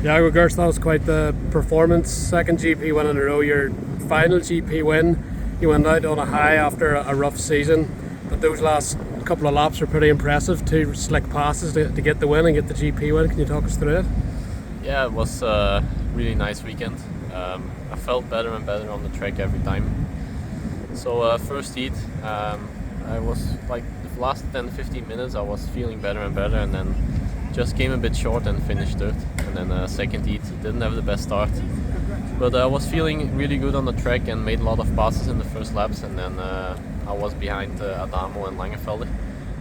Jago Geerts, that was quite the performance. Second GP win in a row, your final GP win. You went out on a high after a rough season, but those last couple of laps were pretty impressive. 2 slick passes to get the win and get the GP win. Can you talk us through it? Yeah, it was a really nice weekend. I felt better and better on the track every time. So first heat, I was like the last 10-15 minutes I was feeling better and better, and then just came a bit short and finished third. And then second heat, didn't have the best start, but I was feeling really good on the track and made a lot of passes in the first laps, and then I was behind Adamo and Langevelde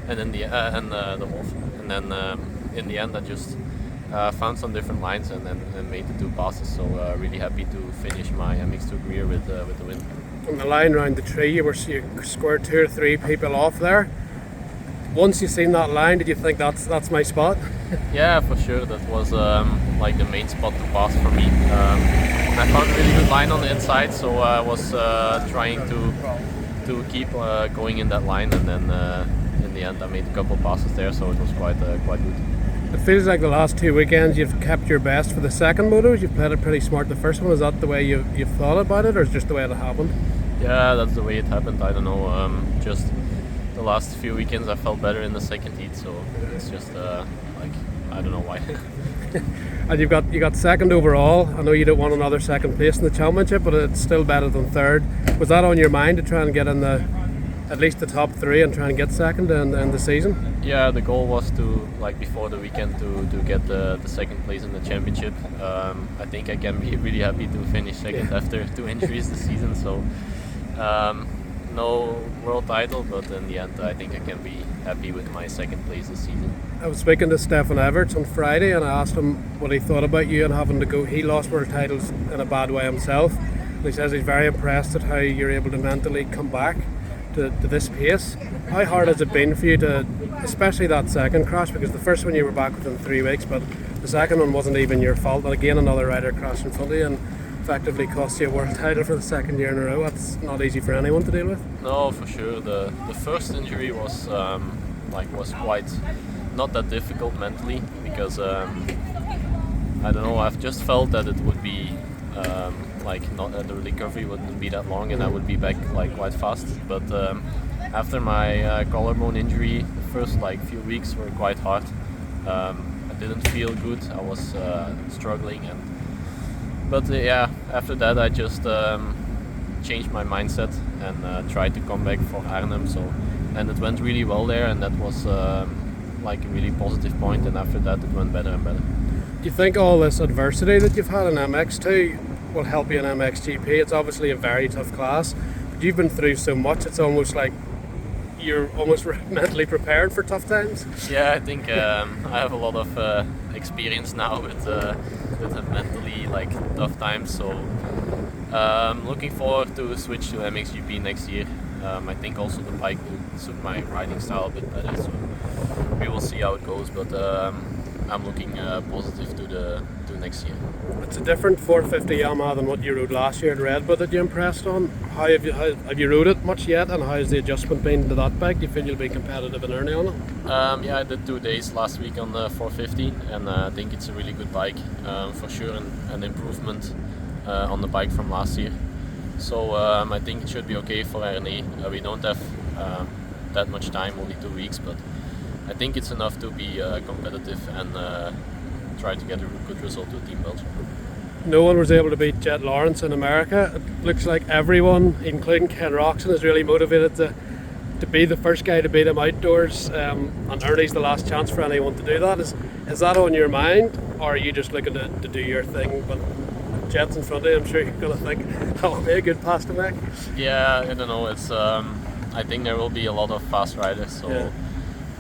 and in the Wolf, and then in the end I just found some different lines and made the 2 passes. So really happy to finish my MX2 career with the win. On the line around the tree, you scored 2 or 3 people off there. Once you seen that line, did you think that's my spot? Yeah, for sure. That was like the main spot to pass for me. I found a really good line on the inside, so I was trying to keep going in that line, and then in the end I made a couple passes there, so it was quite good. It feels like the last 2 weekends you've kept your best for the second motos. You've played it pretty smart the first one. Is that the way you've thought about it, or is it just the way it happened? Yeah, that's the way it happened. I don't know. Just the last few weekends I felt better in the second heat, so it's just like I don't know why. And you got second overall. I know you don't want another second place in the championship, but it's still better than third. Was that on your mind to try and get in at least the top 3 and try and get second in the season? Yeah, the goal was to, like before the weekend, to get the second place in the championship. I think I can be really happy to finish second after 2 injuries this season. So no world title, but in the end I think I can be happy with my second place this season. I was speaking to Stefan Everts on Friday, and I asked him what he thought about you and having to go. He lost world titles in a bad way himself, and he says he's very impressed at how you're able to mentally come back to this pace. How hard has it been for you to, especially that second crash, because the first one you were back within 3 weeks, but the second one wasn't even your fault, and again another rider crashed in front of you and effectively cost you a world title for the second year in a row. That's not easy for anyone to deal with. No, for sure. The first injury was quite not that difficult mentally, because I don't know, I've just felt that it would be not the recovery wouldn't be that long and I would be back quite fast. But after my collarbone injury, the first few weeks were quite hard. I didn't feel good. I was struggling, but after that I just changed my mindset and tried to come back for Arnhem. And it went really well there, and that was a really positive point. And after that, it went better and better. Do you think all this adversity that you've had in MX2 will help you in MX GP? It's obviously a very tough class, but you've been through so much. It's almost like you're almost mentally prepared for tough times. Yeah, I think I have a lot of experience now with the mentally tough times. So looking forward to switch to MX GP next year. I think also the bike will suit my riding style a bit better, so we will see how it goes. But I'm looking positive to next year. It's a different 450 Yamaha than what you rode last year at Red Bull that you impressed on. How have you rode it much yet, and how has the adjustment been to that bike? Do you feel you'll be competitive in early on it? Yeah, I did 2 days last week on the 450, and I think it's a really good bike, for sure, an improvement on the bike from last year. So I think it should be okay for Ernie. We don't have that much time, only 2 weeks, but I think it's enough to be competitive and try to get a good result with Team Belgium. No one was able to beat Jet Lawrence in America. It looks like everyone, including Ken Roxon, is really motivated to be the first guy to beat him outdoors, and Ernie's the last chance for anyone to do that. Is that on your mind, or are you just looking to do your thing? But Jet's in front of you, I'm sure you're going to think that would be a good pass to make. Yeah, I don't know. It's I think there will be a lot of fast riders, so yeah.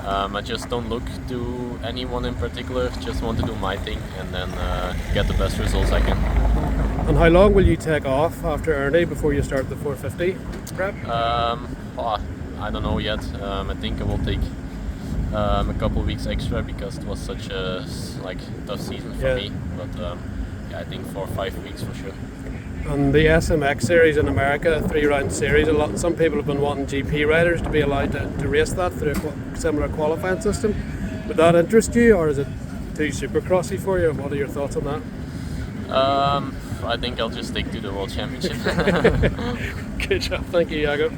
I just don't look to anyone in particular. Just want to do my thing and then get the best results I can. And how long will you take off after Ernie before you start the 450 prep? I don't know yet. I think I will take a couple of weeks extra because it was such a tough season for me. But I think 4 or 5 weeks for sure. And the SMX series in America, a 3-round series, some people have been wanting GP riders to be allowed to race that through a similar qualifying system. Would that interest you, or is it too supercrossy for you. What are your thoughts on that? I think I'll just stick to the World Championship. Good job, thank you, Jago.